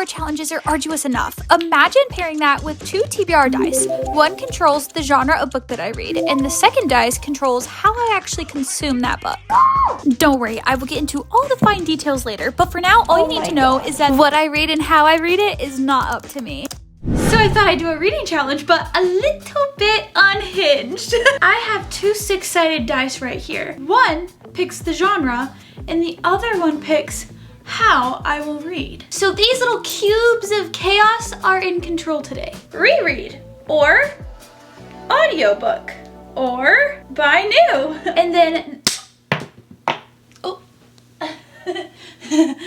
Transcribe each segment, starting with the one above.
2-hour challenges are arduous enough. Imagine pairing that with 2 TBR dice. One controls the genre of book that I read, and the second dice controls how I actually consume that book. Don't worry, I will get into all the fine details later, but for now, all you need to know is that what I read and how I read it is not up to me. So I thought I'd do a reading challenge, but a little bit unhinged. I have 2 6-sided dice right here. One picks the genre, and the other one picks how I will read. So these little cubes of chaos are in control today. Reread, or audiobook, or buy new. And then, oh.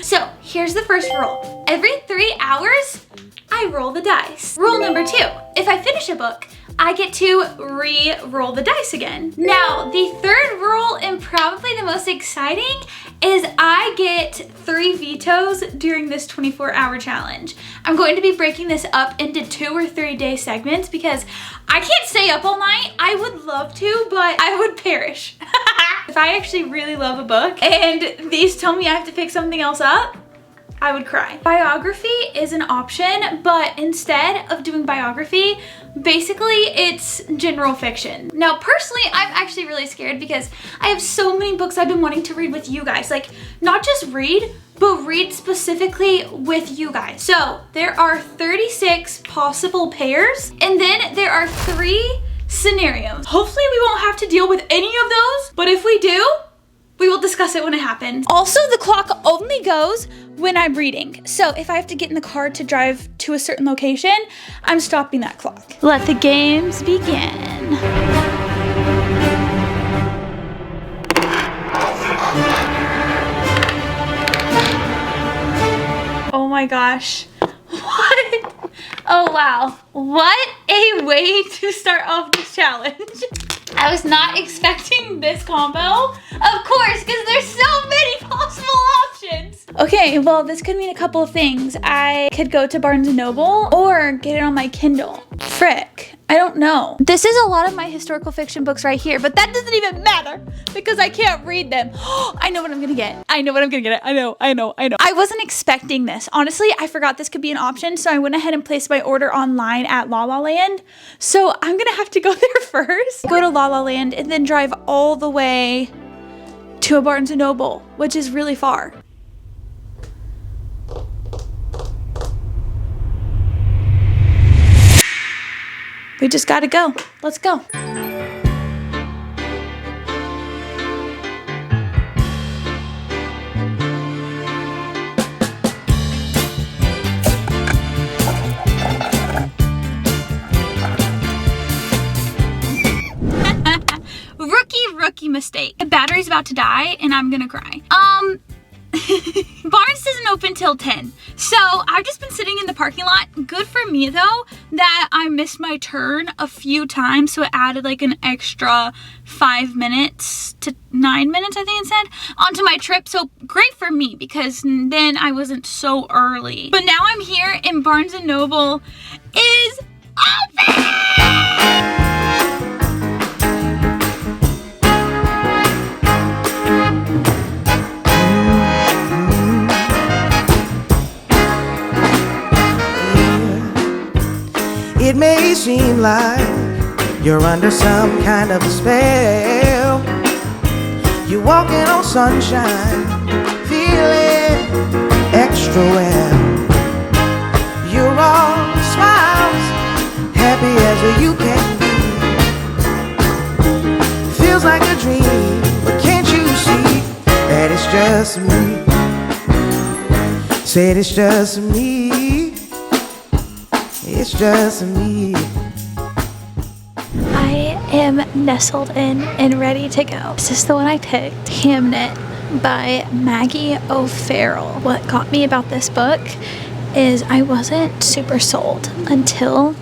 So here's the first rule. Every 3 hours, I roll the dice. Rule number 2, if I finish a book, I get to re-roll the dice again. Now, the third rule, and probably the most exciting, is I get 3 vetoes during this 24-hour challenge. I'm going to be breaking this up into 2 or 3 day segments because I can't stay up all night. I would love to, but I would perish. If I actually really love a book and these tell me I have to pick something else up, I would cry. Biography is an option, but instead of doing biography, basically it's general fiction. Now, personally, I'm actually really scared because I have so many books I've been wanting to read with you guys. Like, not just read, but read specifically with you guys. So there are 36 possible pairs, and then there are 3 scenarios. Hopefully we won't have to deal with any of those, but if we do, we will discuss it when it happens. Also, the clock only goes when I'm reading. So if I have to get in the car to drive to a certain location, I'm stopping that clock. Let the games begin. Oh my gosh. What? Oh wow. What a way to start off this challenge. I was not expecting this combo. Of course, because there's so many possible options. Okay, well, this could mean a couple of things. I could go to Barnes & Noble or get it on my Kindle. Frick. I don't know. This is a lot of my historical fiction books right here, but that doesn't even matter because I can't read them. I know what I'm gonna get. I know what I'm gonna get. I know. I wasn't expecting this. Honestly, I forgot this could be an option, so I went ahead and placed my order online at La La Land. So I'm gonna have to go there first. Go to La La Land and then drive all the way to a Barnes & Noble, which is really far. We just gotta go. Let's go. Rookie mistake. The battery's about to die and I'm gonna cry. Barnes doesn't open till 10. So I've just been sitting in the parking lot. Good for me though that I missed my turn a few times, so it added like an extra 5 minutes to 9 minutes, I think it said, onto my trip. So great for me because then I wasn't so early. But now I'm here and Barnes & Noble is open! It may seem like you're under some kind of a spell. You're walking on sunshine, feeling extra well. You're all smiles, happy as you can be. Feels like a dream, but can't you see that it's just me? Said it's just me. It's just me. I am nestled in and ready to go. This is the one I picked, Hamnet by Maggie O'Farrell. What got me about this book is I wasn't super sold until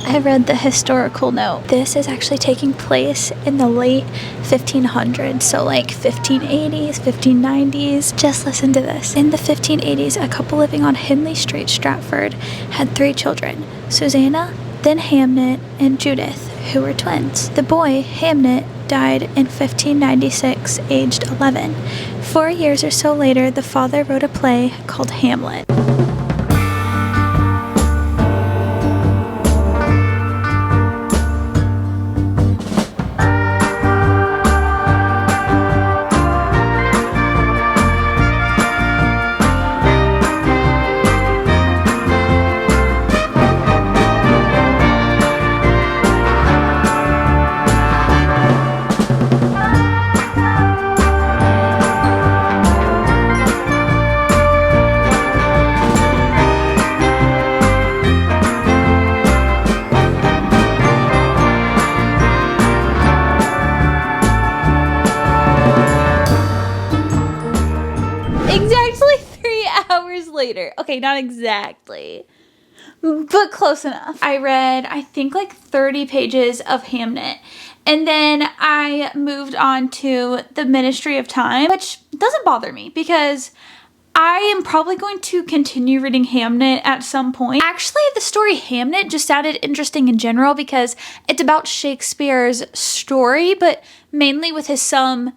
I read the historical note. This is actually taking place in the late 1500s, so like 1580s, 1590s. Just listen to this. In the 1580s, a couple living on Henley Street, Stratford, had 3 children, Susanna, then Hamnet, and Judith, who were twins. The boy, Hamnet, died in 1596, aged 11. 4 years or so later, the father wrote a play called Hamlet. Okay, not exactly, but close enough. I read, I think, like 30 pages of Hamnet. And then I moved on to The Ministry of Time, which doesn't bother me because I am probably going to continue reading Hamnet at some point. Actually, the story Hamnet just sounded interesting in general because it's about Shakespeare's story, but mainly with his son,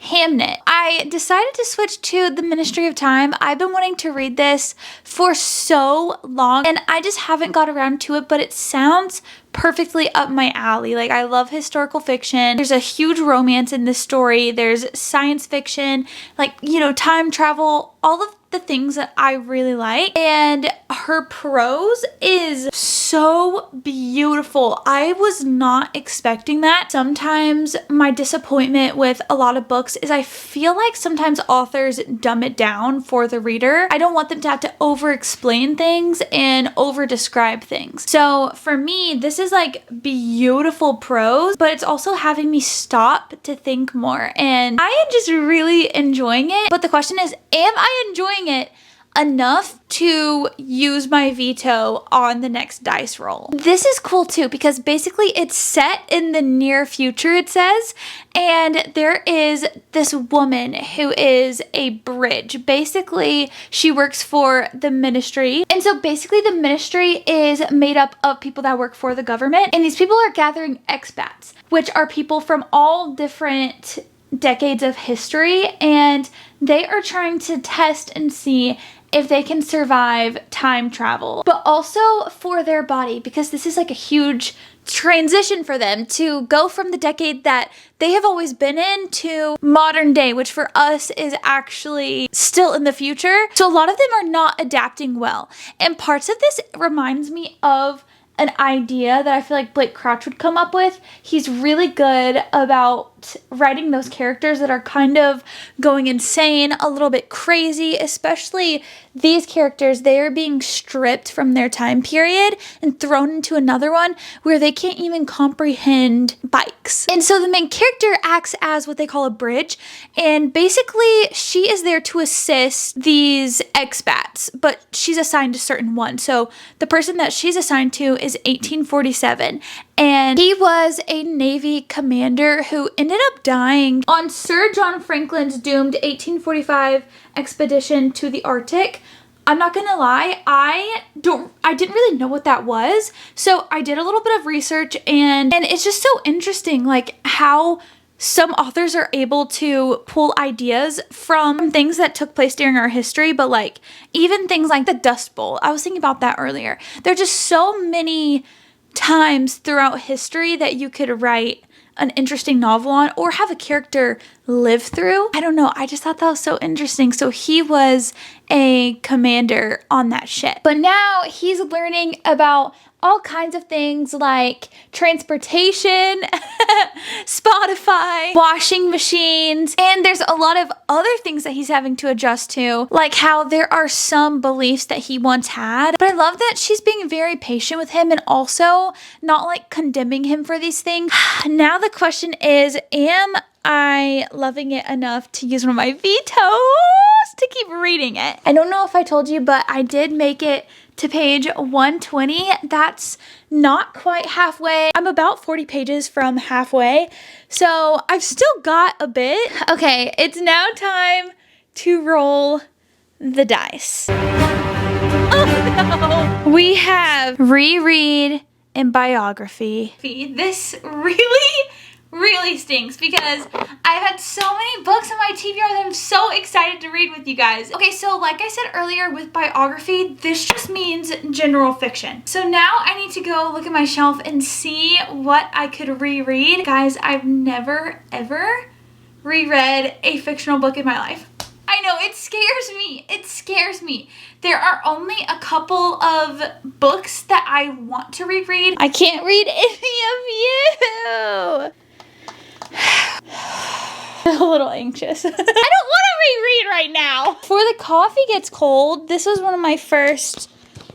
Hamnet. I decided to switch to The Ministry of Time. I've been wanting to read this for so long and I just haven't got around to it, but it sounds perfectly up my alley. Like, I love historical fiction. There's a huge romance in this story. There's science fiction, like, you know, time travel, all of the things that I really like. And her prose is so beautiful. I was not expecting that. Sometimes my disappointment with a lot of books is I feel like sometimes authors dumb it down for the reader. I don't want them to have to over-explain things and over-describe things. So for me, this is like beautiful prose, but it's also having me stop to think more. And I am just really enjoying it. But the question is, am I enjoying it enough to use my veto on the next dice roll? This is cool too because basically it's set in the near future, it says, and there is this woman who is a bridge. Basically, she works for the ministry, and so basically the ministry is made up of people that work for the government, and these people are gathering expats, which are people from all different decades of history, and they are trying to test and see if they can survive time travel, but also for their body, because this is like a huge transition for them to go from the decade that they have always been in to modern day, which for us is actually still in the future. So a lot of them are not adapting well. And parts of this reminds me of an idea that I feel like Blake Crouch would come up with. He's really good about writing those characters that are kind of going insane, a little bit crazy, especially these characters. They are being stripped from their time period and thrown into another one where they can't even comprehend bikes. And so the main character acts as what they call a bridge, and basically she is there to assist these expats, but she's assigned to certain one. So the person that she's assigned to is 1847, and he was a Navy commander who ended up dying on Sir John Franklin's doomed 1845 expedition to the Arctic. I'm not gonna lie, I didn't really know what that was, so I did a little bit of research, and it's just so interesting, like how some authors are able to pull ideas from things that took place during our history, but like even things like the Dust Bowl. I was thinking about that earlier. There are just so many times throughout history that you could write an interesting novel on or have a character live through. I don't know, I just thought that was so interesting. So he was a commander on that ship, but now he's learning about all kinds of things like transportation, Spotify, washing machines, and there's a lot of other things that he's having to adjust to, like how there are some beliefs that he once had. But I love that she's being very patient with him and also not like condemning him for these things. Now the question is, am I loving it enough to use one of my vetoes to keep reading it? I don't know if I told you, but I did make it to page 120. That's not quite halfway. I'm about 40 pages from halfway, so I've still got a bit. Okay, it's now time to roll the dice. Oh no! We have reread and biography. This really stinks because I've had so many books on my TBR that I'm so excited to read with you guys. Okay, so like I said earlier with biography, this just means general fiction. So now I need to go look at my shelf and see what I could reread. Guys, I've never ever reread a fictional book in my life. I know, it scares me. It scares me. There are only a couple of books that I want to reread. I can't read any of you. A little anxious. I don't want to reread right now. Before the Coffee Gets Cold, this was one of my first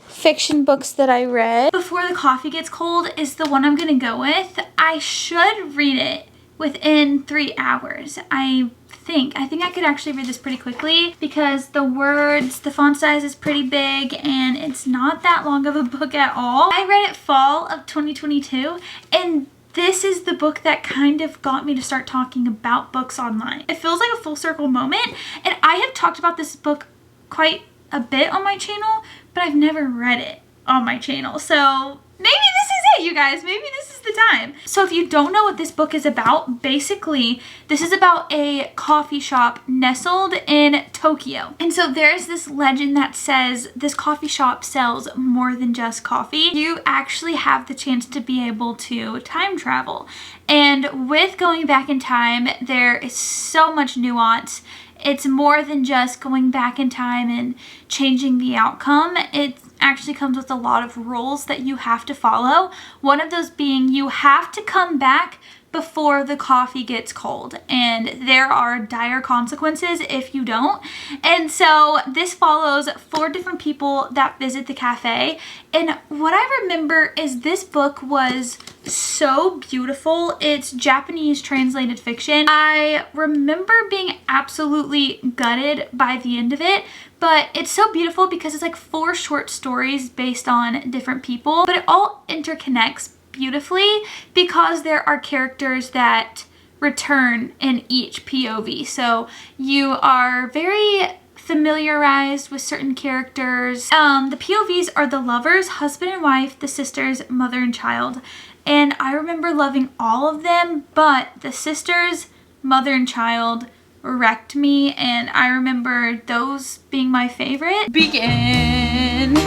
fiction books that I read. Before the Coffee Gets Cold is the one I'm gonna go with. I should read it within 3 hours. I think I could actually read this pretty quickly because the font size is pretty big and it's not that long of a book at all. I read it fall of 2022 and this is the book that kind of got me to start talking about books online. It feels like a full circle moment, and I have talked about this book quite a bit on my channel, but I've never read it on my channel. So maybe this is it, you guys. Maybe this is the time. So if you don't know what this book is about, basically this is about a coffee shop nestled in Tokyo. And so there's this legend that says this coffee shop sells more than just coffee. You actually have the chance to be able to time travel. And with going back in time, there is so much nuance. It's more than just going back in time and changing the outcome. It actually comes with a lot of rules that you have to follow. One of those being you have to come back before the coffee gets cold, and there are dire consequences if you don't. And so this follows 4 different people that visit the cafe, and what I remember is this book was so beautiful. It's Japanese translated fiction. I remember being absolutely gutted by the end of it, but it's so beautiful because it's like 4 short stories based on different people, but it all interconnects beautifully because there are characters that return in each POV. So you are very familiarized with certain characters. The POVs are the lovers, husband and wife, the sisters, mother and child. And I remember loving all of them, but the sisters, mother and child wrecked me, and I remember those being my favorite. Begin!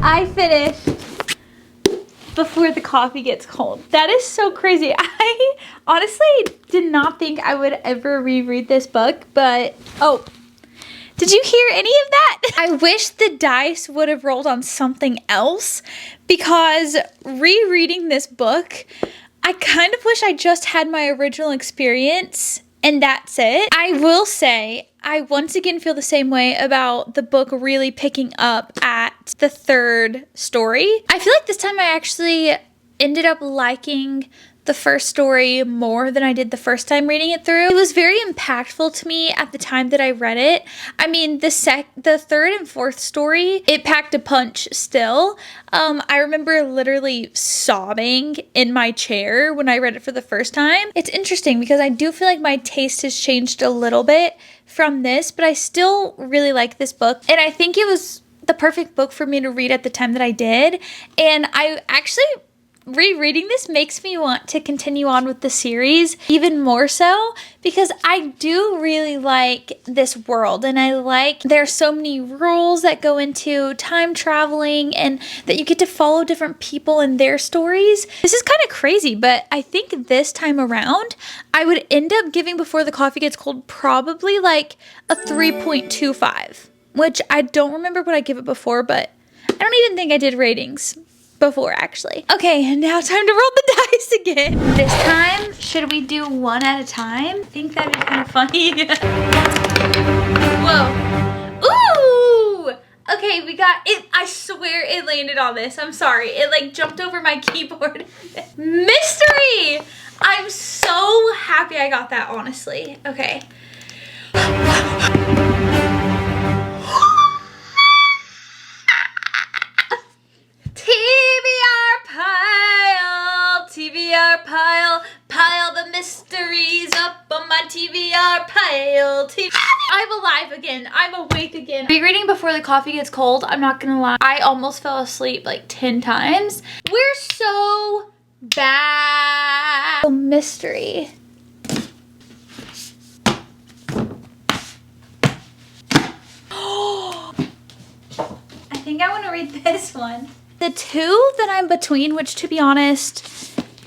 I finished before the coffee gets cold. That is so crazy. I honestly did not think I would ever reread this book, but oh, did you hear any of that? I wish the dice would have rolled on something else, because rereading this book, I kind of wish I just had my original experience and that's it. I will say, I once again feel the same way about the book really picking up at the 3rd story. I feel like this time I actually ended up liking the first story more than I did the first time reading it through. It was very impactful to me at the time that I read it. I mean, the 3rd and 4th story, it packed a punch still. I remember literally sobbing in my chair when I read it for the first time. It's interesting because I do feel like my taste has changed a little bit from this, but I still really like this book. And I think it was the perfect book for me to read at the time that I did. And I actually, rereading this makes me want to continue on with the series even more so, because I do really like this world, and I like there's so many rules that go into time traveling and that you get to follow different people and their stories. This is kind of crazy, but I think this time around I would end up giving Before the Coffee Gets Cold probably like a 3.25, which I don't remember what I give it before, but I don't even think I did ratings before actually. Okay, now time to roll the dice again. This time, should we do one at a time? I think that'd be kind of funny. Whoa. Ooh! Okay, we got it. I swear it landed on this. I'm sorry. It like jumped over my keyboard. Mystery! I'm so happy I got that, honestly. Okay. TBR pile, pile the mysteries up on my TBR pile. I'm alive again. I'm awake again. Rereading Before the Coffee Gets Cold, I'm not gonna lie, I almost fell asleep like 10 times. We're so bad. Oh, mystery. think I want to read this one. The two that I'm between, which to be honest,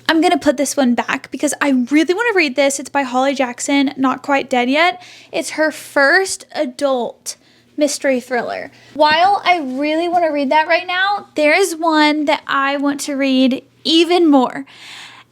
I'm going to put this one back because I really want to read this. It's by Holly Jackson, Not Quite Dead Yet. It's her first adult mystery thriller. While I really want to read that right now, there is one that I want to read even more.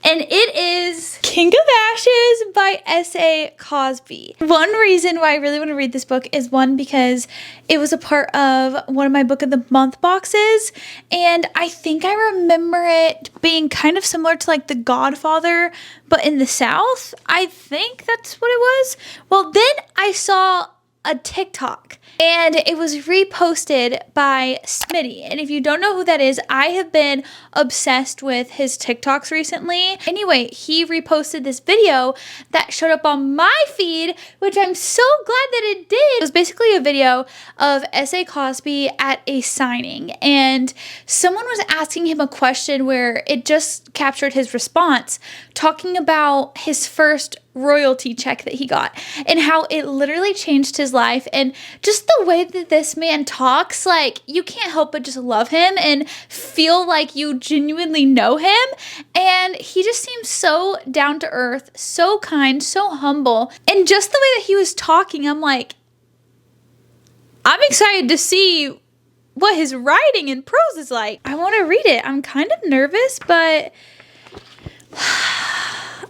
And it is King of Ashes by S.A. Cosby. One reason why I really want to read this book is one, because it was a part of one of my Book of the Month boxes. And I think I remember it being kind of similar to like The Godfather, but in the South. I think that's what it was. Well, then I saw a TikTok and it was reposted by Smitty. And if you don't know who that is, I have been obsessed with his TikToks recently. Anyway, he reposted this video that showed up on my feed, which I'm so glad that it did. It was basically a video of S.A. Cosby at a signing, and someone was asking him a question where it just captured his response, talking about his first royalty check that he got and how it literally changed his life. And just the way that this man talks, like, you can't help but just love him and feel like you genuinely know him. And he just seems so down to earth, so kind, so humble. And just the way that he was talking, I'm like, I'm excited to see what his writing and prose is like. I want to read it. I'm kind of nervous, but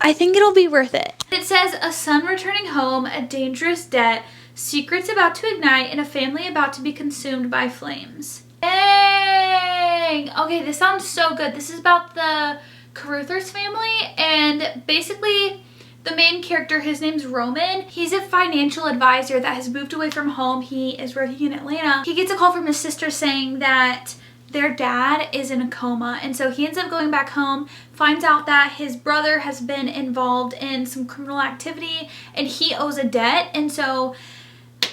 I think it'll be worth it. It says, a son returning home, a dangerous debt, secrets about to ignite, and a family about to be consumed by flames. Dang! Okay, this sounds so good. This is about the Caruthers family, and basically the main character, his name's Roman. He's a financial advisor that has moved away from home. He is working in Atlanta. He gets a call from his sister saying that their dad is in a coma, and so he ends up going back home, finds out that his brother has been involved in some criminal activity and he owes a debt. And so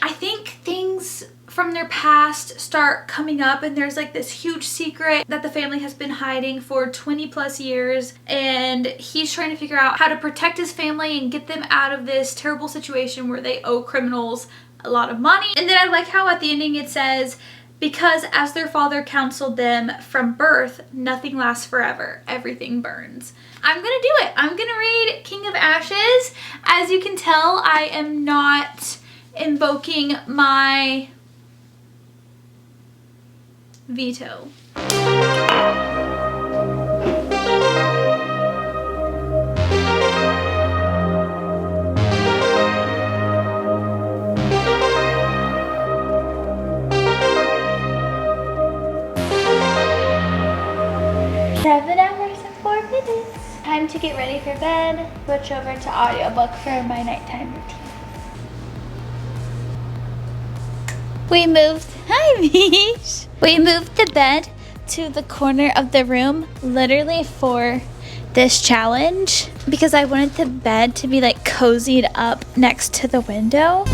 I think things from their past start coming up, and there's like this huge secret that the family has been hiding for 20 plus years, and he's trying to figure out how to protect his family and get them out of this terrible situation where they owe criminals a lot of money. And then I like how at the ending it says, because as their father counseled them from birth, nothing lasts forever, everything burns. I'm gonna do it. I'm gonna read King of Ashes. As you can tell, I am not invoking my veto. Time to get ready for bed, switch over to audiobook for my nighttime routine. We moved the bed to the corner of the room literally for this challenge because I wanted the bed to be like cozied up next to the window.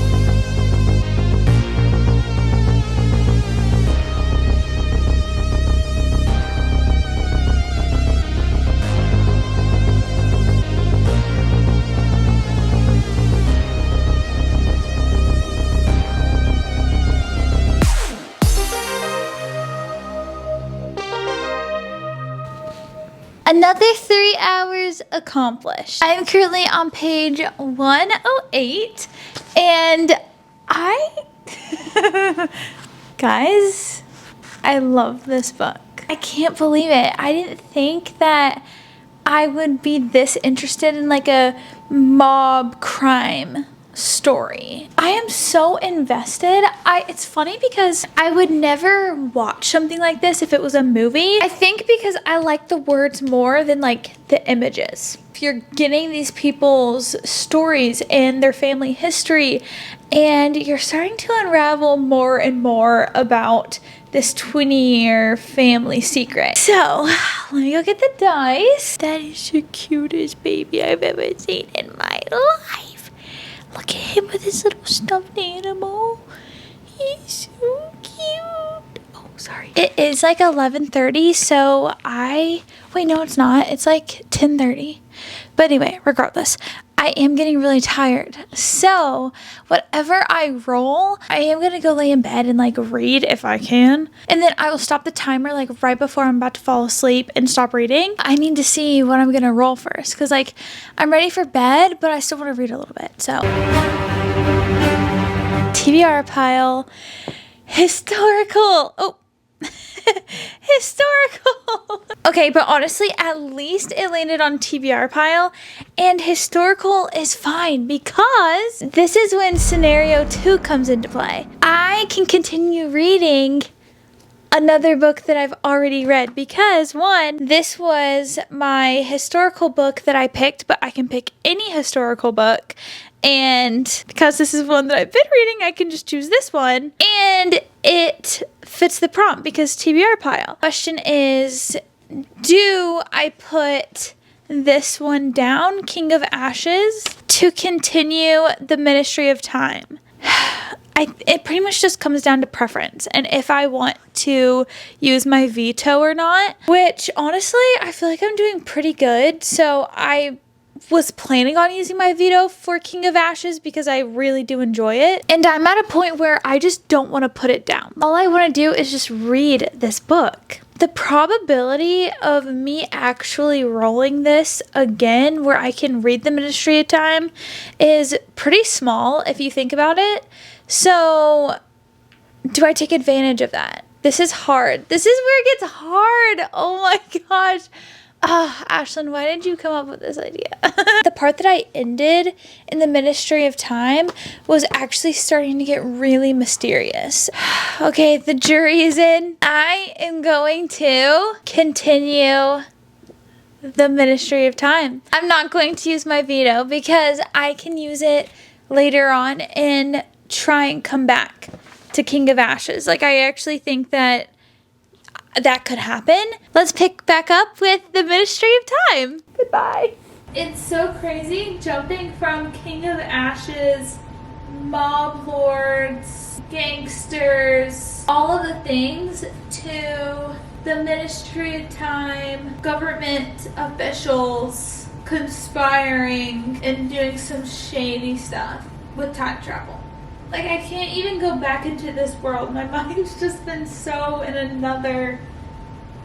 Another 3 hours accomplished. I am currently on page 108 and guys, I love this book. I can't believe it. I didn't think that I would be this interested in like a mob crime story. I am so invested. It's funny because I would never watch something like this if it was a movie. I think because I like the words more than like the images. If you're getting these people's stories and their family history and you're starting to unravel more and more about this 20-year family secret. So let me go get the dice. That is the cutest baby I've ever seen in my life. Look at him with his little stuffed animal. He's so cute. Oh, sorry. It is like 11:30, so wait, no, it's not. It's like 10:30. But anyway, regardless, I am getting really tired. So whatever I roll, I am going to go lay in bed and like read if I can. And then I will stop the timer like right before I'm about to fall asleep and stop reading. I need to see what I'm going to roll first because like I'm ready for bed, but I still want to read a little bit. So TBR pile, historical. Oh. Historical. Okay, but honestly, at least it landed on TBR pile, and historical is fine because this is when scenario 2 comes into play. I can continue reading another book that I've already read because one, this was my historical book that I picked, but I can pick any historical book. And because this is one that I've been reading, I can just choose this one. And it fits the prompt because TBR pile. Question is, do I put this one down, King of Ashes, to continue the Ministry of Time? It pretty much just comes down to preference and if I want to use my veto or not, which honestly, I feel like I'm doing pretty good. So I was planning on using my veto for King of Ashes because I really do enjoy it. And I'm at a point where I just don't want to put it down. All I want to do is just read this book. The probability of me actually rolling this again where I can read the Ministry of Time is pretty small if you think about it. So do I take advantage of that? This is hard. This is where it gets hard. Oh my gosh. Ashlynn, why did you come up with this idea? The part that I ended in the Ministry of Time was actually starting to get really mysterious. Okay, the jury is in. I am going to continue the Ministry of Time. I'm not going to use my veto because I can use it later on and try and come back to King of Ashes. Like, I actually think that could happen. Let's pick back up with the Ministry of Time. Goodbye. It's so crazy jumping from King of Ashes, mob lords, gangsters, all of the things to the Ministry of Time, government officials conspiring and doing some shady stuff with time travel. Like, I can't even go back into this world. My mind's just been so in another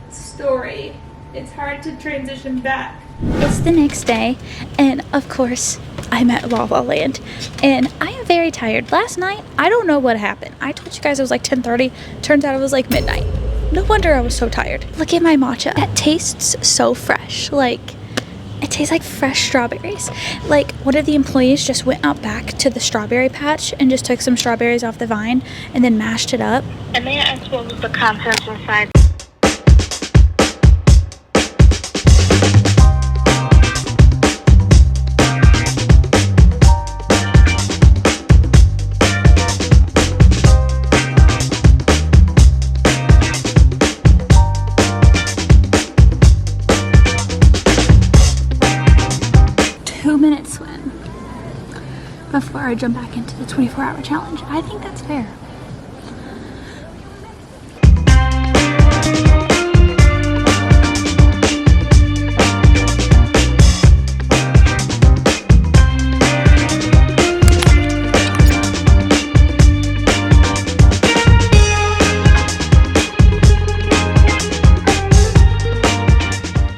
story. It's hard to transition back. It's the next day, and of course, I'm at La La Land, and I am very tired. Last night, I don't know what happened. I told you guys it was like 10:30. Turns out it was like midnight. No wonder I was so tired. Look at my matcha. That tastes so fresh. Like, it tastes like fresh strawberries. Like, one of the employees just went out back to the strawberry patch and just took some strawberries off the vine and then mashed it up. And may I ask what was the contents inside? Before I jump back into the 24-hour challenge. I think that's fair.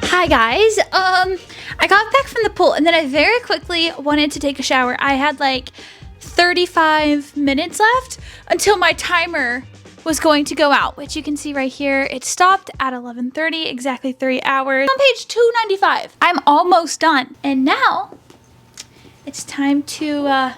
Hi guys, I got back from the pool and then I very quickly wanted to take a shower. I had like 35 minutes left until my timer was going to go out, which you can see right here. It stopped at 11:30, exactly 3 hours. On page 295, I'm almost done. And now it's time to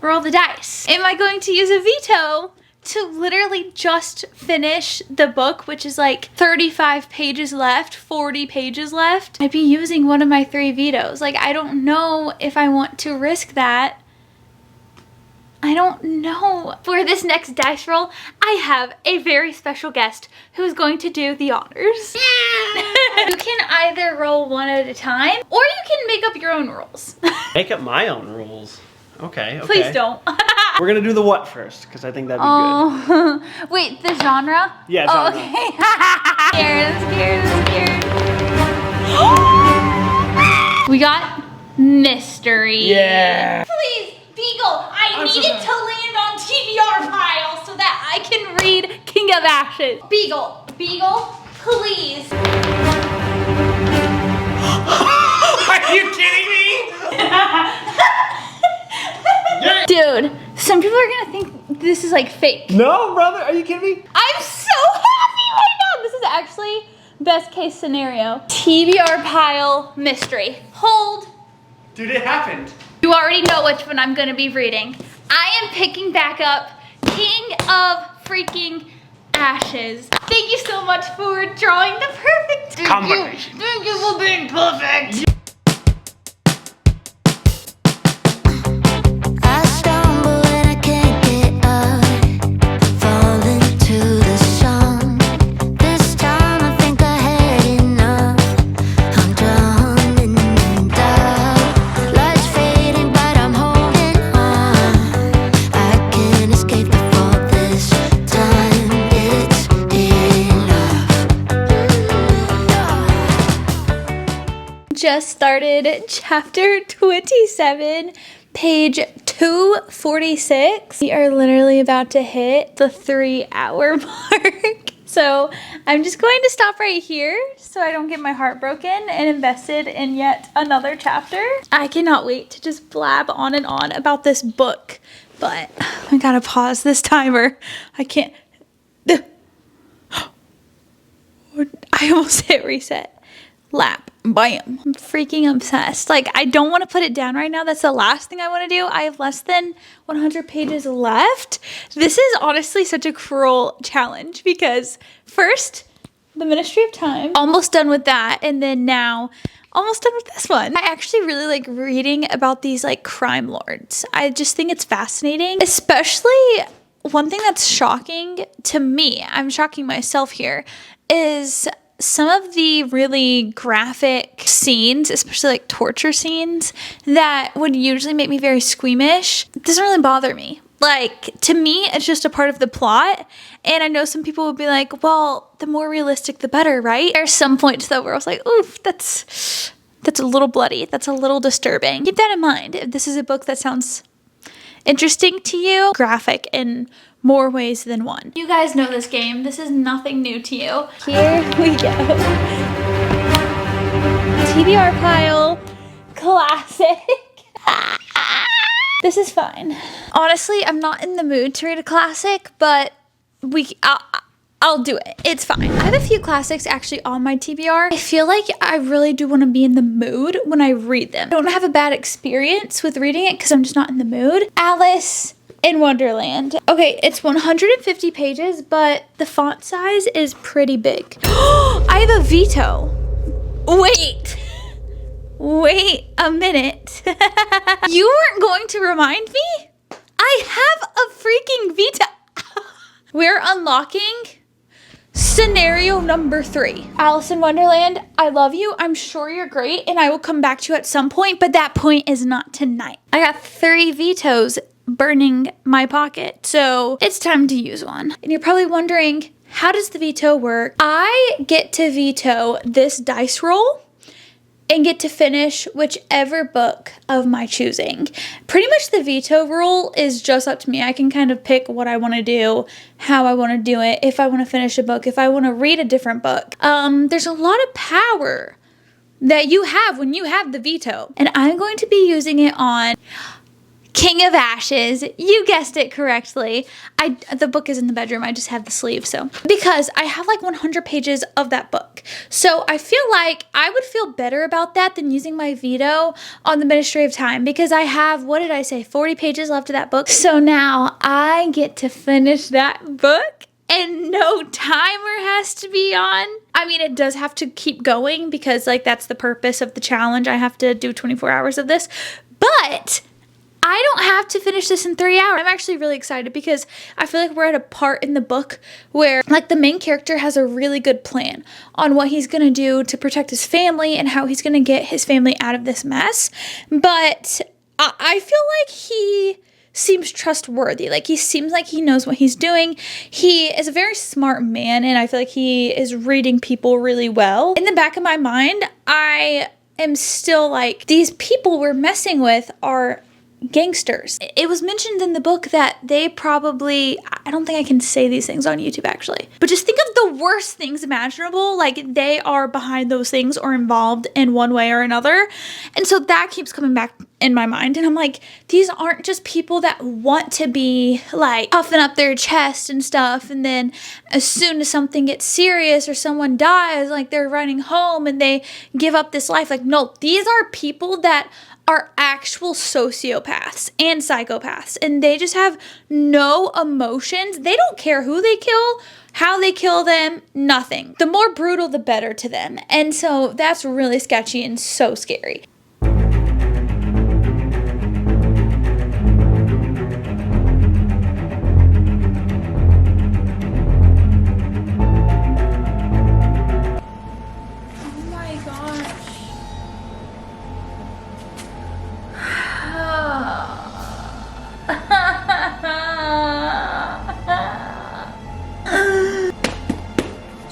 roll the dice. Am I going to use a veto to literally just finish the book, which is like 35 pages left, 40 pages left? I'd be using one of my 3 vetoes. Like, I don't know if I want to risk that. I don't know. For this next dice roll, I have a very special guest who's going to do the honors. You can either roll one at a time, or you can make up your own rules. Make up my own rules. Okay, okay. Please don't. We're gonna do the what first, because I think that'd be good. Oh, wait, the genre? Yeah, genre. Oh, okay. I'm scared. We got mystery. Yeah. Please, Beagle, I need it to land on TBR pile so that I can read King of Ashes. Beagle, please. Are you kidding me? Yeah. Dude, some people are gonna think this is like fake. No, brother, are you kidding me? I'm so happy right now. This is actually best case scenario. TBR pile mystery. Hold. Dude, it happened. You already know which one I'm gonna be reading. I am picking back up King of freaking Ashes. Thank you so much for drawing the perfect combination. Thank you for being perfect. I stumble and I can't get up, fall into the song. This time I think I had enough. I'm drowning in doubt. Lights fading, but I'm holding on. I can't escape the fall this time. It's enough. Just started chapter 27, page 246. We are literally about to hit the 3-hour mark. So I'm just going to stop right here so I don't get my heart broken and invested in yet another chapter. I cannot wait to just blab on and on about this book, but I gotta pause this timer. I can't. I almost hit reset. Lap. Bam. I'm freaking obsessed. Like, I don't want to put it down right now. That's the last thing I want to do. I have less than 100 pages left. This is honestly such a cruel challenge because first, the Ministry of Time. Almost done with that. And then now, almost done with this one. I actually really like reading about these like crime lords. I just think it's fascinating. Especially one thing that's shocking to me, I'm shocking myself here, is some of the really graphic scenes, especially like torture scenes, that would usually make me very squeamish. It doesn't really bother me. Like, to me, it's just a part of the plot. And I know some people would be like, well, the more realistic, the better, right? There's some points though where I was like, oof, that's a little bloody. That's a little disturbing. Keep that in mind. If this is a book that sounds interesting to you, graphic in more ways than one. You guys know this game. This is nothing new to you. Here we go. TBR pile, classic. This is fine. Honestly, I'm not in the mood to read a classic, but I'll do it. It's fine. I have a few classics actually on my TBR. I feel like I really do want to be in the mood when I read them. I don't have a bad experience with reading it because I'm just not in the mood. Alice in Wonderland. Okay, it's 150 pages, but the font size is pretty big. I have a veto. Wait a minute. You weren't going to remind me? I have a freaking veto. We're unlocking scenario number 3. Alice in Wonderland, I love you. I'm sure you're great, and I will come back to you at some point, but that point is not tonight. I got 3 vetoes burning my pocket, so it's time to use one. And you're probably wondering, how does the veto work? I get to veto this dice roll and get to finish whichever book of my choosing. Pretty much the veto rule is just up to me. I can kind of pick what I want to do, how I want to do it, if I want to finish a book, if I want to read a different book. There's a lot of power that you have when you have the veto. And I'm going to be using it on King of Ashes. You guessed it correctly. The book is in the bedroom. I just have the sleeve, so. Because I have like 100 pages of that book. So I feel like I would feel better about that than using my veto on the Ministry of Time because I have, what did I say, 40 pages left of that book. So now I get to finish that book and no timer has to be on. I mean, it does have to keep going because like that's the purpose of the challenge. I have to do 24 hours of this, but I don't have to finish this in 3 hours. I'm actually really excited because I feel like we're at a part in the book where like the main character has a really good plan on what he's going to do to protect his family and how he's going to get his family out of this mess. But I feel like he seems trustworthy. Like he seems like he knows what he's doing. He is a very smart man and I feel like he is reading people really well. In the back of my mind, I am still like, these people we're messing with are gangsters. It was mentioned in the book that they probably, I don't think I can say these things on YouTube actually, but just think of the worst things imaginable, like they are behind those things or involved in one way or another. And so that keeps coming back in my mind, and I'm like, these aren't just people that want to be like puffing up their chest and stuff, and then as soon as something gets serious or someone dies, like they're running home and they give up this life. Like, no, these are people that are actual sociopaths and psychopaths, and they just have no emotions. They don't care who they kill, how they kill them, nothing. The more brutal, the better to them. And so that's really sketchy and so scary.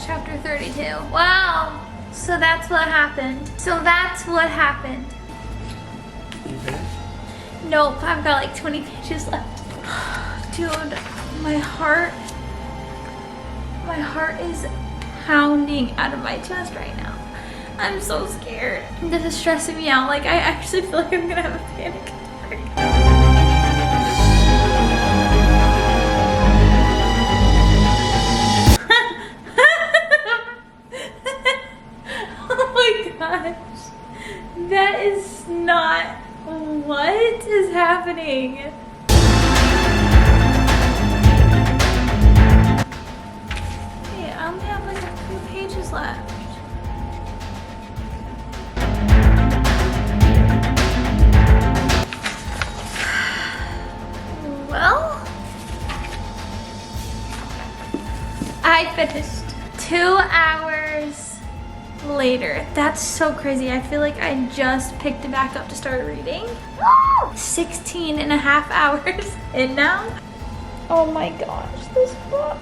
Chapter 32. Wow. So that's what happened. You finished? Nope, I've got like 20 pages left. Dude, my heart is pounding out of my chest right now. I'm so scared. This is stressing me out. Like, I actually feel like I'm gonna have a panic attack. Oh my gosh. That is not what is happening. Hey, I only have like a few pages left. Well, I finished 2 hours later. That's so crazy. I feel like I just picked it back up to start reading. 16 and a half hours in now. Oh my gosh, this book.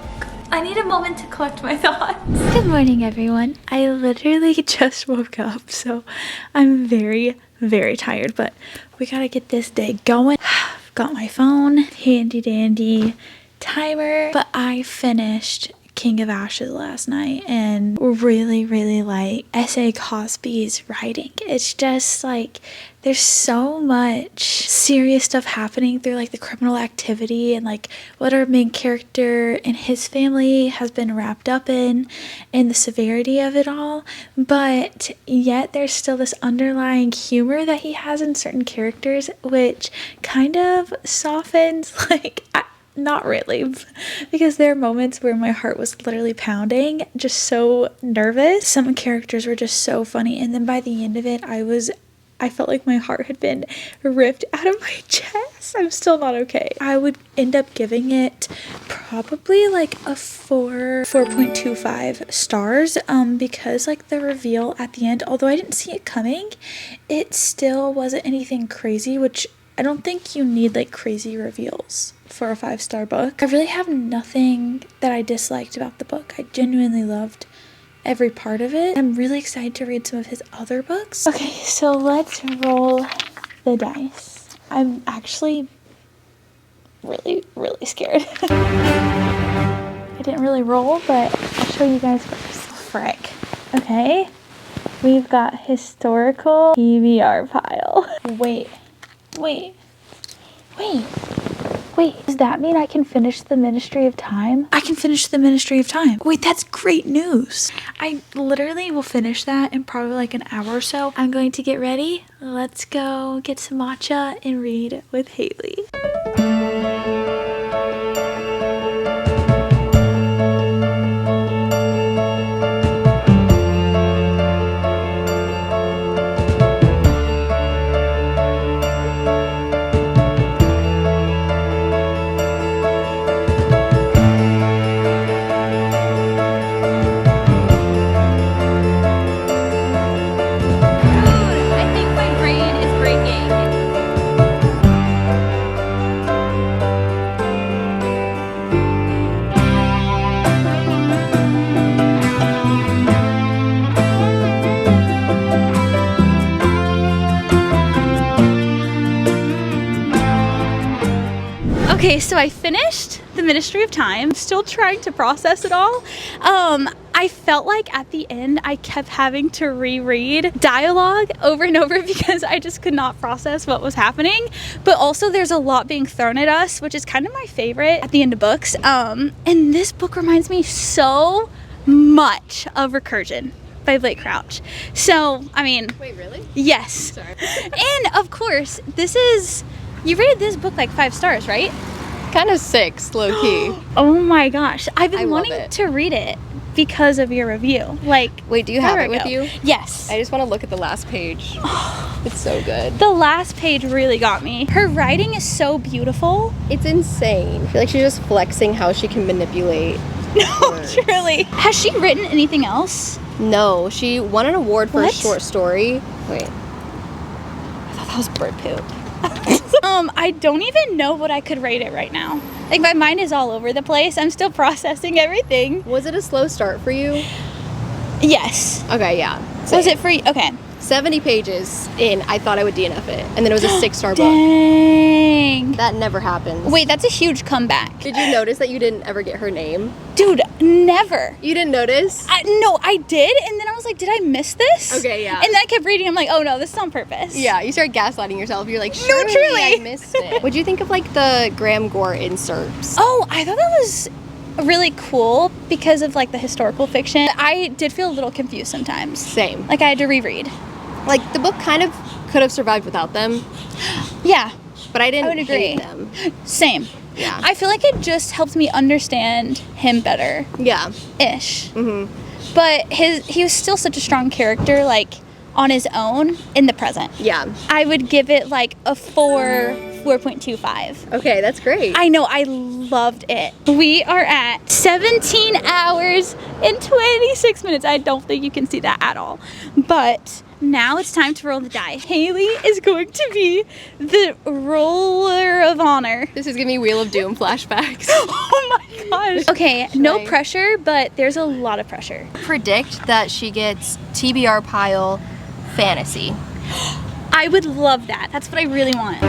I need a moment to collect my thoughts. Good morning, everyone. I literally just woke up, so I'm very, very tired, but we gotta get this day going. I've got my phone, handy dandy timer, but I finished King of Ashes last night and really like S.A. Cosby's writing. It's just like there's so much serious stuff happening through like the criminal activity and like what our main character and his family has been wrapped up in and the severity of it all, but yet there's still this underlying humor that he has in certain characters which kind of softens like not really, because there are moments where my heart was literally pounding, just so nervous. Some characters were just so funny, and then by the end of it, I felt like my heart had been ripped out of my chest. I'm still not okay. I would end up giving it probably like a 4.25 stars, because like the reveal at the end, although I didn't see it coming, it still wasn't anything crazy, which I don't think you need like crazy reveals for a 5-star book. I really have nothing that I disliked about the book. I genuinely loved every part of it. I'm really excited to read some of his other books. Okay, so let's roll the dice. I'm actually really scared. I didn't really roll, but I'll show you guys first. Frick. Okay, we've got historical TBR pile. Wait. Does that mean I can finish the Ministry of Time? I can finish the Ministry of Time. Wait, that's great news. I literally will finish that in probably like an hour or so. I'm going to get ready. Let's go get some matcha and read with Haley. Okay, so I finished The Ministry of Time, still trying to process it all. I felt like at the end I kept having to reread dialogue over and over because I just could not process what was happening. But also there's a lot being thrown at us, which is kind of my favorite at the end of books. And this book reminds me so much of Recursion by Blake Crouch. So, I mean... Wait, really? Yes. Sorry. And of course, this is... You rated this book like 5 stars, right? Kind of 6, low key. Oh my gosh. I've been I love wanting it. to read it because of your review. Like, Wait, do you have it with forever you? ago. Yes. I just want to look at the last page. It's so good. The last page really got me. Her writing is so beautiful. It's insane. I feel like she's just flexing how she can manipulate. No, truly. Has she written anything else? No, she won an award for What? a short story. Wait. I thought that was bird poop. I don't even know what I could rate it right now. Like, my mind is all over the place. I'm still processing everything. Was it a slow start for you? Yes. Okay, yeah. Was it for you? Okay. 70 pages in, I thought I would DNF it. And then it was a 6-star book. Dang. That never happens. Wait, that's a huge comeback. Did you notice that you didn't ever get her name? Dude, never. You didn't notice? No, I did, and then I was like, did I miss this? Okay, yeah. And then I kept reading, I'm like, oh no, this is on purpose. Yeah, you start gaslighting yourself. You're like, surely truly. I missed it. What'd you think of like the Graham Gore inserts? Oh, I thought that was really cool because of like the historical fiction. I did feel a little confused sometimes. Same. Like I had to reread. Like the book kind of could have survived without them, Yeah, but I didn't I would agree. hate them. same. Yeah. I feel like it just helped me understand him better, Yeah. ish. Mm-hmm. But he was still such a strong character, like on his own in the present. Yeah. I would give it like a 4.25. Okay, that's great. I know, I loved it. We are at 17 hours and 26 minutes. I don't think you can see that at all. But now it's time to roll the die. Haley is going to be the roller of honor. This is giving me Wheel of Doom flashbacks. Oh my gosh. Okay, no I- pressure, but there's a lot of pressure. Predict that she gets TBR pile fantasy. I would love that. That's what I really want.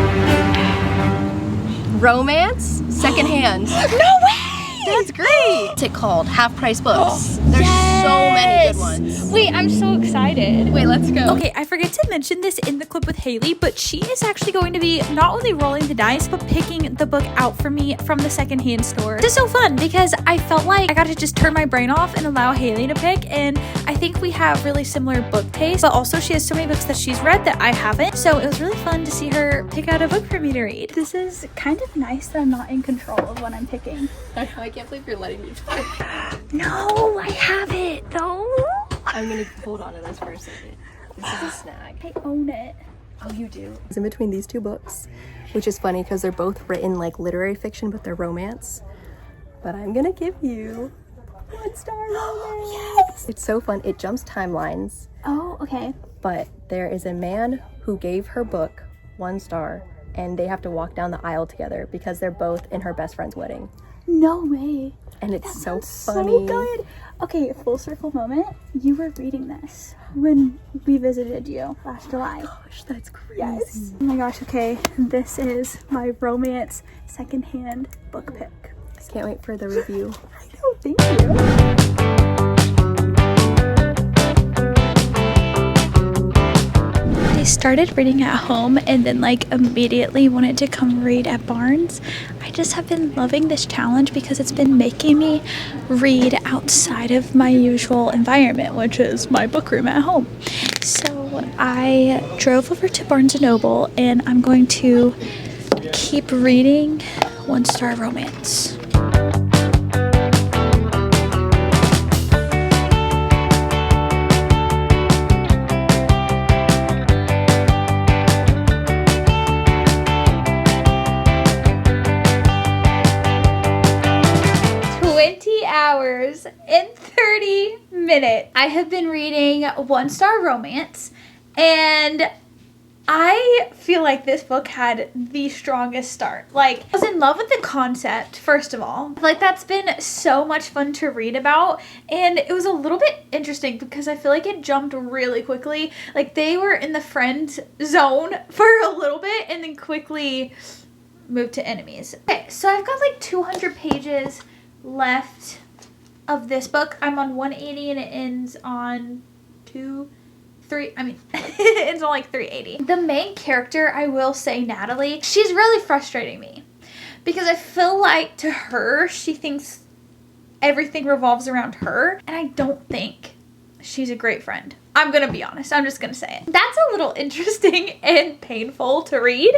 Romance, secondhand. No way! That's great. What's it called? Half price books. There's so many good ones. Wait, I'm so excited. Wait, let's go. Okay, I forget to mention this in the clip with Haley, but she is actually going to be not only rolling the dice, but picking the book out for me from the secondhand store. This is so fun because I felt like I got to just turn my brain off and allow Haley to pick, and I think we have really similar book tastes, but also she has so many books that she's read that I haven't, so it was really fun to see her pick out a book for me to read. This is kind of nice that I'm not in control of what I'm picking. I can't believe you're letting me play. No, I have it though. I'm gonna hold on to this for a second. This is a snack. I own it. Oh, you do? It's in between these two books, which is funny because they're both written like literary fiction, but they're romance. But I'm gonna give you 1-star romance. Yes. It's so fun. It jumps timelines, Oh, okay. but there is a man who gave her book 1 star, and they have to walk down the aisle together because they're both in her best friend's wedding. No way. And it's so So funny. good. Okay, full circle moment. You were reading this when we visited you last July. Gosh, that's crazy. Yes. Oh my gosh, okay. This is my romance secondhand book pick. I can't wait for the review. I know, thank you. I started reading at home and then like immediately wanted to come read at Barnes. I just have been loving this challenge because it's been making me read outside of my usual environment, which is my book room at home. So I drove over to Barnes & Noble and I'm going to keep reading 1-star romance. Hours and 30 minutes. I have been reading 1-star romance and I feel like this book had the strongest start. Like, I was in love with the concept, first of all. Like, that's been so much fun to read about, and it was a little bit interesting because I feel like it jumped really quickly. Like, they were in the friend zone for a little bit and then quickly move to enemies. Okay, so I've got like 200 pages left of this book. I'm on 180 and it ends on it ends on like 380. The main character, I will say, Natalie, she's really frustrating me because I feel like to her, she thinks everything revolves around her, and I don't think she's a great friend. I'm gonna be honest. I'm just gonna say it. That's a little interesting and painful to read.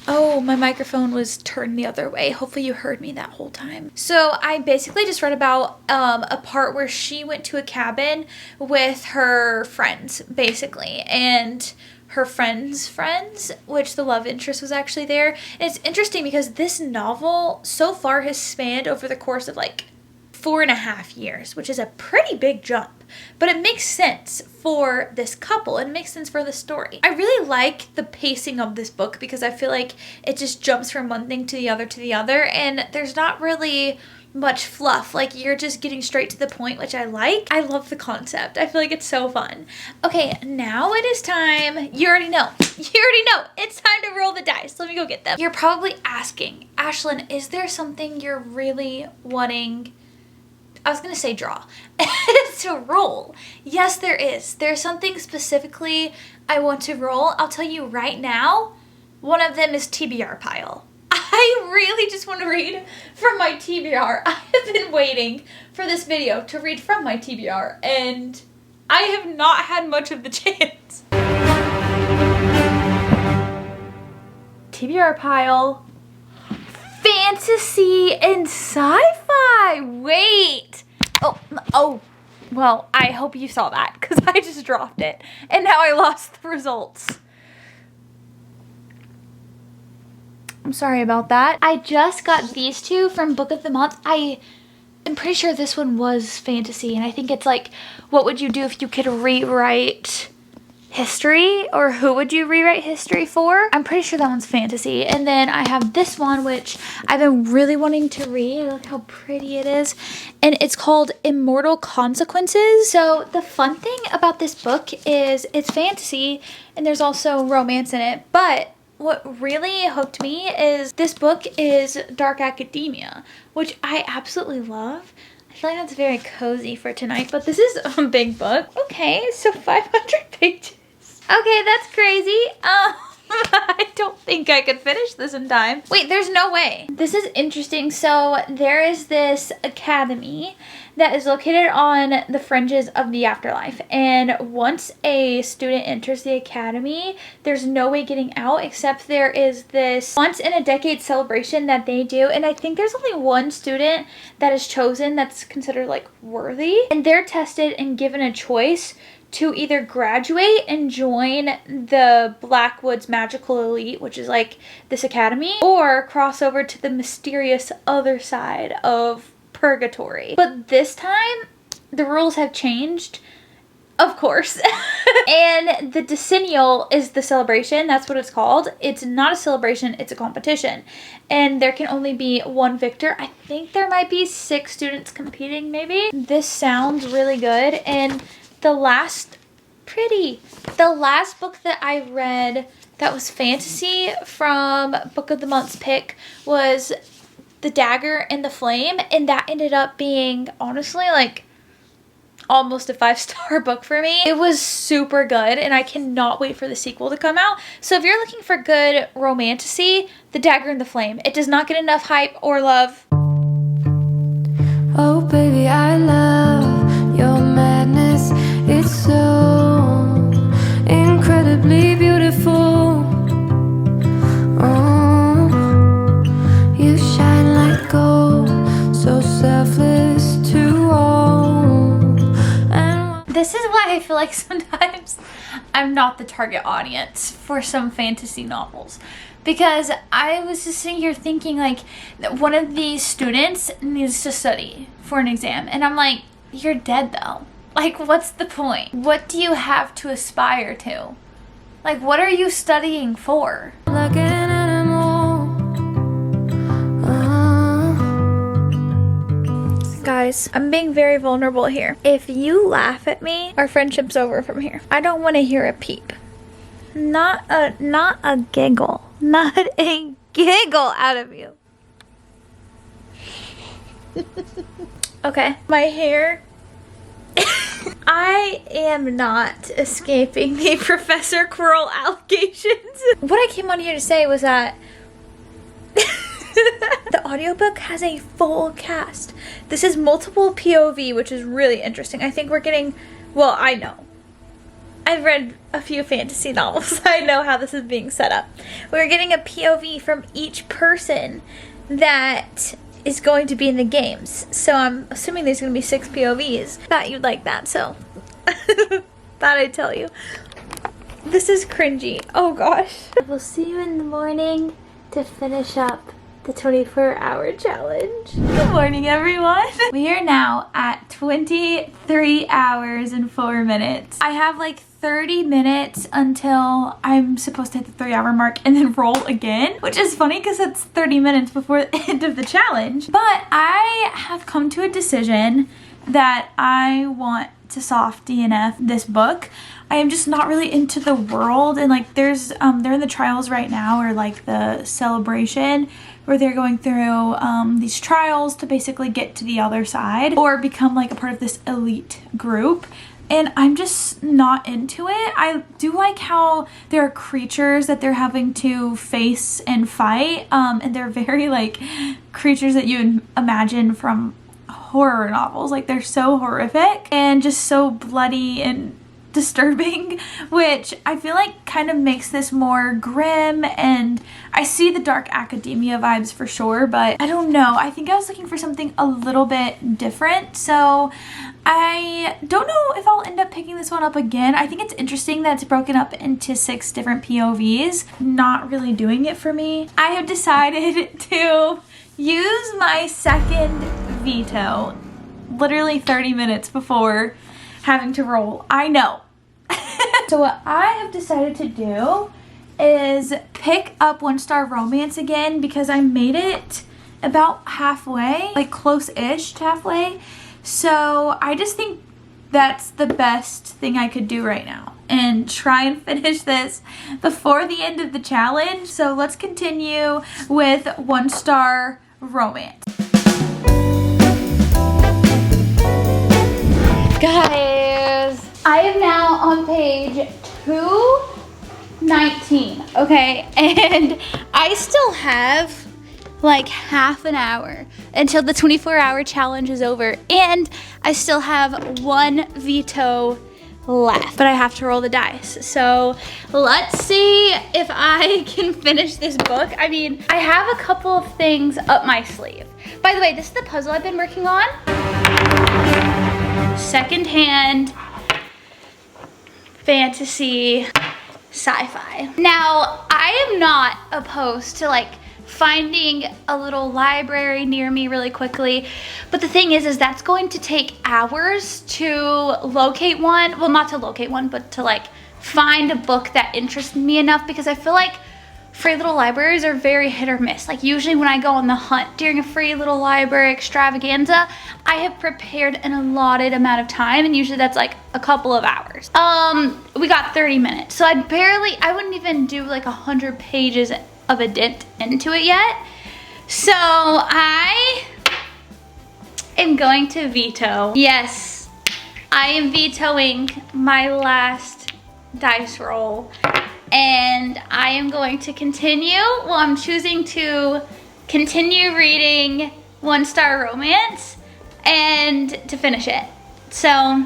Oh, my microphone was turned the other way. Hopefully you heard me that whole time. So I basically just read about a part where she went to a cabin with her friends, basically, and her friends' friends, which the love interest was actually there. And it's interesting because this novel so far has spanned over the course of like 4.5 years, which is a pretty big jump, but it makes sense for this couple and it makes sense for the story. I really like the pacing of this book because I feel like it just jumps from one thing to the other, and there's not really much fluff. Like, you're just getting straight to the point, which I like. I love the concept. I feel like it's so fun. Okay, now it is time. You already know. It's time to roll the dice. Let me go get them. You're probably asking, Ashlynn, is there something you're really wanting, I was going to say draw, to roll? Yes, there is. There's something specifically I want to roll. I'll tell you right now, one of them is TBR pile. I really just want to read from my TBR. I have been waiting for this video to read from my TBR, and I have not had much of the chance. TBR pile. Fantasy and sci-fi. Wait. Oh, well, I hope you saw that because I just dropped it and now I lost the results. I'm sorry about that. I just got these two from Book of the Month. I am pretty sure this one was fantasy, and I think it's like, what would you do if you could rewrite history, or who would you rewrite history for? I'm pretty sure that one's fantasy. And then I have this one, which I've been really wanting to read. Look how pretty it is. And it's called Immortal Consequences. So the fun thing about this book is it's fantasy and there's also romance in it, but what really hooked me is this book is dark academia, which I absolutely love. I feel like that's very cozy for tonight, but this is a big book. Okay, so 500 pages. Okay, that's crazy. I don't think I could finish this in time. Wait, there's no way. This is interesting. So there is this academy that is located on the fringes of the afterlife. And once a student enters the academy, there's no way getting out, except there is this once in a decade celebration that they do. And I think there's only one student that is chosen that's considered like worthy. And they're tested and given a choice to either graduate and join the Blackwoods Magical Elite, which is like this academy, or cross over to the mysterious other side of purgatory. But this time, the rules have changed, of course. And the decennial is the celebration. That's what it's called. It's not a celebration, it's a competition. And there can only be one victor. I think there might be 6 students competing, maybe. This sounds really good. And the last book that I read that was fantasy from Book of the Month's pick was The Dagger and the Flame, and that ended up being, honestly, like almost a 5-star book for me. It was super good, and I cannot wait for the sequel to come out. So if you're looking for good romantasy, The Dagger and the Flame. It does not get enough hype or love. Oh baby, I love your madness. It's so incredibly beautiful. Oh, you shine like gold, so selfless to all. And this is why I feel like sometimes I'm not the target audience for some fantasy novels. Because I was just sitting here thinking, like, one of these students needs to study for an exam. And I'm like, you're dead though. Like, what's the point? What do you have to aspire to? Like, what are you studying for? like an animal. Guys, I'm being very vulnerable here. If you laugh at me, our friendship's over from here. I don't want to hear a peep. Not a giggle. Not a giggle out of you. Okay, my hair. I am not escaping the Professor Quirrell allegations. What I came on here to say was that the audiobook has a full cast. This is multiple POV, which is really interesting. I think we're getting, well, I know. I've read a few fantasy novels. I know how this is being set up. We're getting a POV from each person that is going to be in the games. So I'm assuming there's going to be 6 POVs. Thought you'd like that, so thought I'd tell you. This is cringy. Oh gosh. We'll see you in the morning to finish up the 24-hour challenge. Good morning, everyone. We are now at 23 hours and 4 minutes. I have like 30 minutes until I'm supposed to hit the 3-hour mark and then roll again, which is funny because it's 30 minutes before the end of the challenge. But I have come to a decision that I want to soft DNF this book. I am just not really into the world, and like there's they're in the trials right now, or like the celebration where they're going through these trials to basically get to the other side or become like a part of this elite group. And I'm just not into it. I do like how there are creatures that they're having to face and fight, and they're very like creatures that you would imagine from horror novels. Like they're so horrific and just so bloody and disturbing, which I feel like kind of makes this more grim, and I see the dark academia vibes for sure, but I don't know. I think I was looking for something a little bit different, so I don't know if I'll end up picking this one up again. I think it's interesting that it's broken up into 6 different POVs. Not really doing it for me. I have decided to use my second veto literally 30 minutes before having to roll. I know. So what I have decided to do is pick up One Star Romance again, because I made it about halfway, like close-ish to halfway. So I just think that's the best thing I could do right now, and try and finish this before the end of the challenge. So let's continue with One Star Romance. Guys, I am now on page 219, okay? And I still have like half an hour until the 24-hour challenge is over, and I still have 1 veto left, but I have to roll the dice. So let's see if I can finish this book. I mean, I have a couple of things up my sleeve. By the way, this is the puzzle I've been working on. Secondhand fantasy sci-fi. Now, I am not opposed to like finding a little library near me really quickly, but the thing is that's going to take hours to locate one. Well, not to locate one, but to like find a book that interests me enough, because I feel like free little libraries are very hit or miss. Like usually when I go on the hunt during a free little library extravaganza, I have prepared an allotted amount of time, and usually that's like a couple of hours. We got 30 minutes, so I wouldn't even do like 100 pages of a dent into it yet. So I am going to veto. Yes, I am vetoing my last dice roll, and I am going to continue. Well, I'm choosing to continue reading One Star Romance and to finish it. So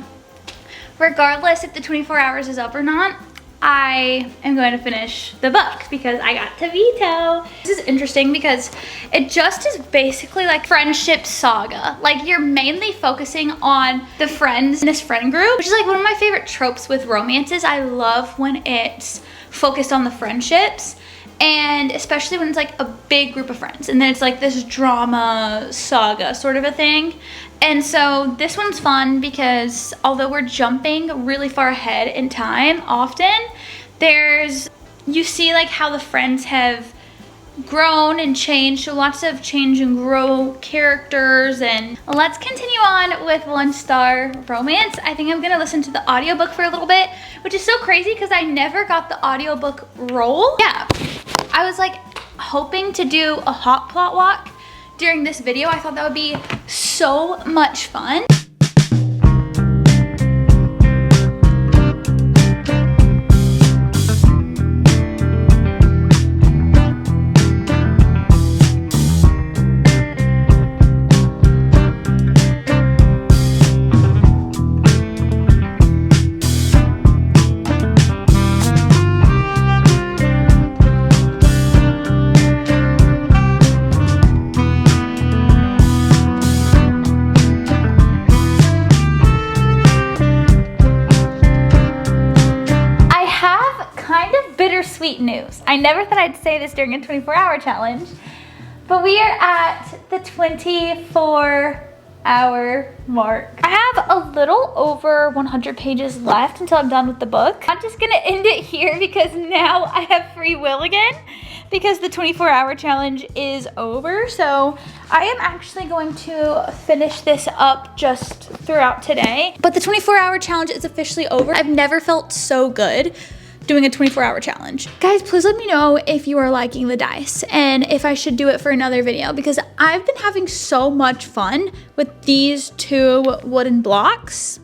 regardless if the 24 hours is up or not, I am going to finish the book because I got to veto. This is interesting because it just is basically like friendship saga. Like you're mainly focusing on the friends in this friend group, which is like one of my favorite tropes with romances. I love when it's focused on the friendships, and especially when it's like a big group of friends and then it's like this drama saga sort of a thing. And so this one's fun because although we're jumping really far ahead in time, often you see like how the friends have grown and changed. So lots of change and grow characters. And let's continue on with One Star Romance. I think I'm gonna listen to the audiobook for a little bit, which is so crazy because I never got the audiobook roll. Yeah, I was like, hoping to do a hot plot walk during this video. I thought that would be so much fun. Bittersweet news. I never thought I'd say this during a 24-hour challenge, but we are at the 24-hour mark. I have a little over 100 pages left until I'm done with the book. I'm just gonna end it here because now I have free will again because the 24-hour challenge is over. So I am actually going to finish this up just throughout today. But the 24-hour challenge is officially over. I've never felt so good doing a 24-hour challenge. Guys, please let me know if you are liking the dice and if I should do it for another video because I've been having so much fun with these 2 wooden blocks.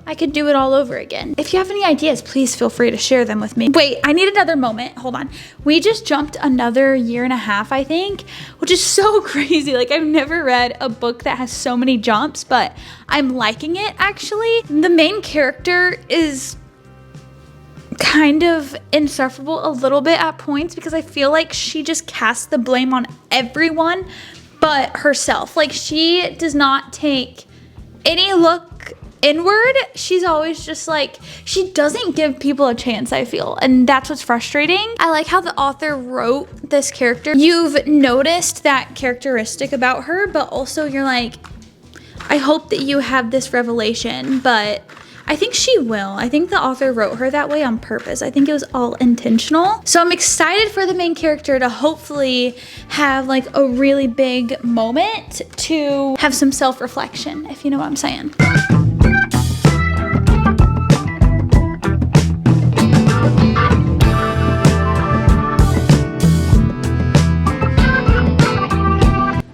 I could do it all over again. If you have any ideas, please feel free to share them with me. Wait, I need another moment. Hold on. We just jumped another 1.5 years, I think, which is so crazy. Like, I've never read a book that has so many jumps, but I'm liking it, actually. The main character is kind of insufferable a little bit at points because I feel like she just casts the blame on everyone but herself. Like, she does not take any look inward. She's always just like, she doesn't give people a chance, I feel, and that's what's frustrating. I like how the author wrote this character. You've noticed that characteristic about her, but also you're like, I hope that you have this revelation, but I think she will. I think the author wrote her that way on purpose. I think it was all intentional. So I'm excited for the main character to hopefully have like a really big moment to have some self-reflection, if you know what I'm saying.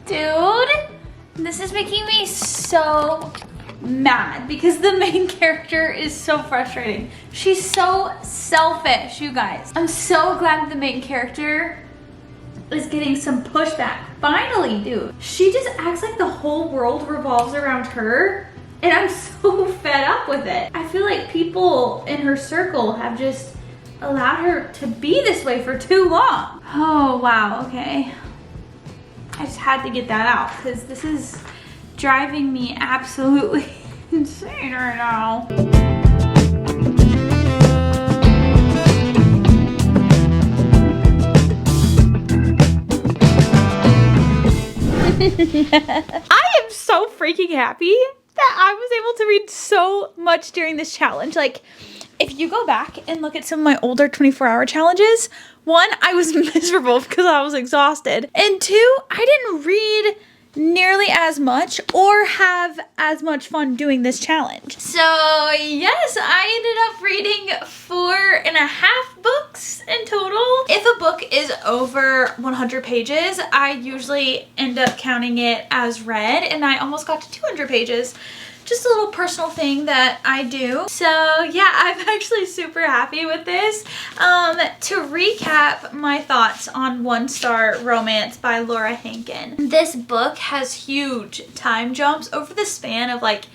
Dude, this is making me so mad because the main character is so frustrating. She's so selfish, you guys. I'm so glad the main character is getting some pushback. Finally, dude. She just acts like the whole world revolves around her, and I'm so fed up with it. I feel like people in her circle have just allowed her to be this way for too long. Oh, wow, okay. I just had to get that out because this is driving me absolutely insane right now. I am so freaking happy that I was able to read so much during this challenge. Like, if you go back and look at some of my older 24-hour challenges, 1, I was miserable because I was exhausted, and 2, I didn't read nearly as much or have as much fun doing this challenge. So yes, I ended up reading 4.5 books in total. If a book is over 100 pages, I usually end up counting it as read, and I almost got to 200 pages. Just a little personal thing that I do. So yeah, I'm actually super happy with this. To recap my thoughts on One Star Romance by Laura Hankin. This book has huge time jumps over the span of like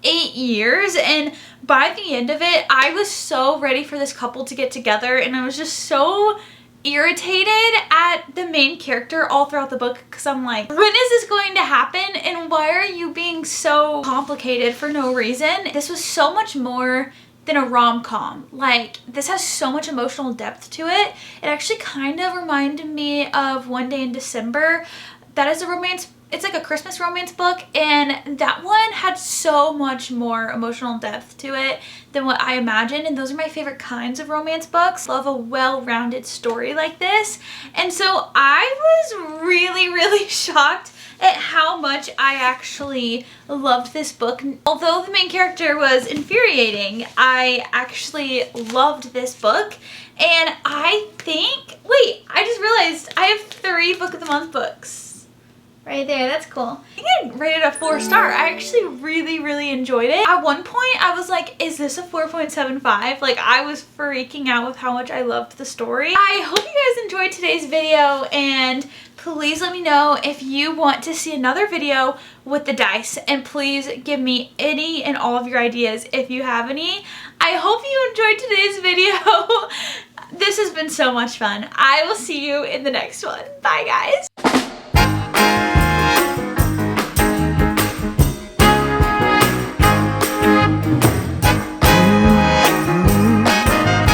8 years, and by the end of it, I was so ready for this couple to get together, and I was just so irritated at the main character all throughout the book because I'm like, when is this going to happen and why are you being so complicated for no reason? This was so much more than a rom-com. Like, this has so much emotional depth to it. It actually kind of reminded me of One Day in December. That is a romance It's like a Christmas romance book, and that one had so much more emotional depth to it than what I imagined, and those are my favorite kinds of romance books. Love a well-rounded story like this, and so I was really shocked at how much I actually loved this book. Although the main character was infuriating, I actually loved this book, and I think, wait, I just realized I have 3 Book of the Month books. Right there, that's cool. I think I rated a 4-star. I actually really enjoyed it. At one point, I was like, is this a 4.75? Like, I was freaking out with how much I loved the story. I hope you guys enjoyed today's video, and please let me know if you want to see another video with the dice, and please give me any and all of your ideas if you have any. I hope you enjoyed today's video. This has been so much fun. I will see you in the next one. Bye, guys.